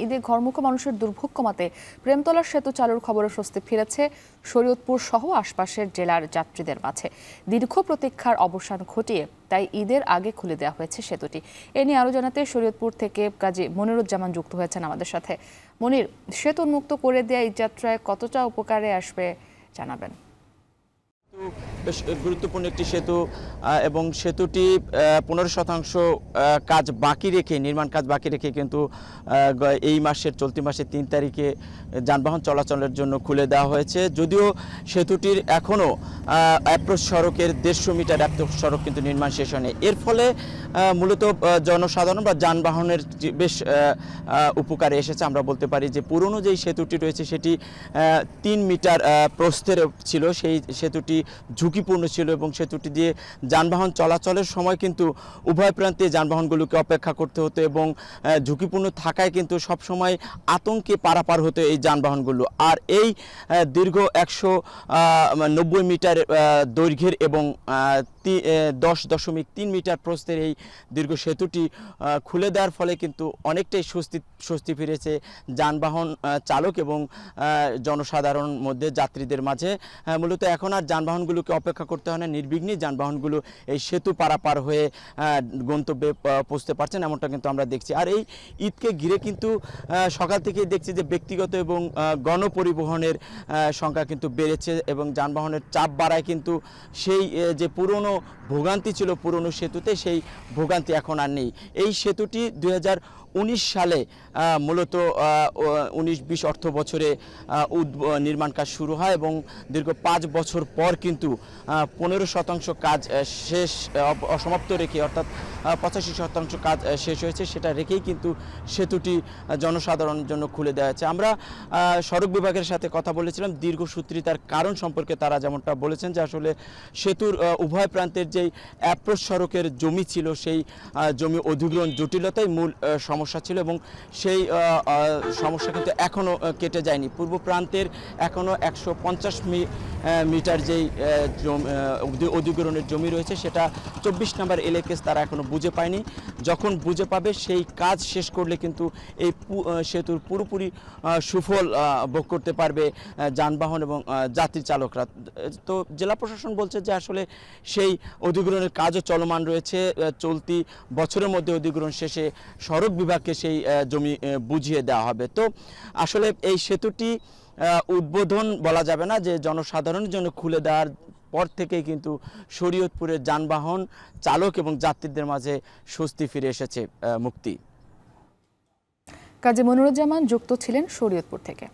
ঈদে ঘরমুখো মানুষের দুর্ভোগ কমাতে প্রেমতলা সেতু চালুর খবরে স্বস্তি ফিরেছে শরীয়তপুর সহ আশপাশের জেলার যাত্রীদের মাঝে। দীর্ঘ প্রতীক্ষার অবসান ঘটিয়ে তাই ঈদের আগে খুলে দেওয়া হয়েছে সেতুটি। এ নিয়ে আরও জানাতে শরীয়তপুর থেকে কাজী মনিরুজ্জামান যুক্ত হয়েছেন আমাদের সাথে। মনির, সেতু উন্মুক্ত করে দেওয়া ঈদযাত্রায় কতটা উপকারে আসবে জানাবেন। বেশ গুরুত্বপূর্ণ একটি সেতু এবং সেতুটি 15% কাজ বাকি রেখে নির্মাণ কাজ বাকি রেখে কিন্তু এই মাসের চলতি মাসের 3 তারিখে যানবাহন চলাচলের জন্য খুলে দেওয়া হয়েছে। যদিও সেতুটির এখনও অ্যাপ্রোচ সড়কের 150 মিটার অ্যাপ্রোচ সড়ক কিন্তু নির্মাণ শেষ হয়নি। এর ফলে মূলত জনসাধারণ বা যানবাহনের বেশ উপকারে এসেছে। আমরা বলতে পারি যে পুরনো যেই সেতুটি রয়েছে সেটি 3 মিটার প্রস্থের ছিল। সেই সেতুটি ঝুঁকিপূর্ণ ছিল এবং সেতুটি দিয়ে যানবাহন চলাচলের সময় কিন্তু উভয় প্রান্তে যানবাহনগুলোকে অপেক্ষা করতে হতো এবং ঝুঁকিপূর্ণ থাকায় কিন্তু সবসময় আতঙ্কে পারাপার হতো এই যানবাহনগুলো। আর এই দীর্ঘ 190 মিটার দৈর্ঘ্যের এবং 10.3 মিটার প্রস্থের এই দীর্ঘ সেতুটি খুলে দেওয়ার ফলে কিন্তু অনেকটাই স্বস্তি ফিরেছে যানবাহন চালক এবং জনসাধারণ মধ্যে যাত্রীদের মাঝে। মূলত এখন আর যানবাহনগুলোকে অপেক্ষা করতে হয় না, নির্বিঘ্নে যানবাহনগুলো এই সেতু পারাপার হয়ে গন্তব্যে পৌঁছতে পারছেন, এমনটা কিন্তু আমরা দেখছি। আর এই ঈদকে ঘিরে কিন্তু সকাল থেকেই দেখছি যে ব্যক্তিগত এবং গণপরিবহনের সংখ্যা কিন্তু বেড়েছে এবং যানবাহনের চাপ বাড়ায় কিন্তু সেই যে পুরনো ভোগান্তি ছিল পুরনো সেতুতে, সেই ভোগান্তি এখন আর নেই। এই সেতুটি 2019 সালে মূলত 19-20 অর্থ বছরে নির্মাণ কাজ শুরু হয় এবং দীর্ঘ 5 বছর পর কিন্তু 15% কাজ শেষ অসমাপ্ত রেখে, অর্থাৎ 85% কাজ শেষ হয়েছে। সেটা রেখেই কিন্তু সেতুটি জনসাধারণের জন্য খুলে দেওয়া হয়েছে। আমরা সড়ক বিভাগের সাথে কথা বলেছিলাম দীর্ঘসূত্রিতার কারণ সম্পর্কে। তারা যেমনটা বলেছেন যে আসলে সেতুর উভয় প্রান্তের যেই অ্যাপ্রোচ সড়কের জমি ছিল সেই জমি অধিগ্রহণ জটিলতাই মূল সমস্যা ছিল এবং সেই সমস্যা কিন্তু এখনও কেটে যায়নি। পূর্ব প্রান্তের এখনও 150 মিটার যেই অধিগ্রহণের জমি রয়েছে সেটা 24 নম্বর এলএকেস তারা এখনও বুঝে পায়নি। যখন বুঝে পাবে সেই কাজ শেষ করলে কিন্তু এই সেতুর পুরোপুরি সুফল ভোগ করতে পারবে যানবাহন এবং যাত্রী চালকরা। তো জেলা প্রশাসন বলছে যে আসলে সেই অধিগ্রহণের কাজও চলমান রয়েছে। চলতি বছরের মধ্যে অধিগ্রহণ শেষে সড়ক বিভাগকে সেই জমি বুঝিয়ে দেওয়া হবে। তো আসলে এই সেতুটি উদ্বোধন বলা যাবে না, যে জনসাধারণের জন্য খুলে দেওয়ার পর থেকেই কিন্তু শরীয়তপুরের যানবাহন চালক এবং যাত্রীদের মাঝে স্বস্তি ফিরে এসেছে। মুক্তি। কাজী মনিরুজ্জামান যুক্ত ছিলেন শরীয়তপুর থেকে।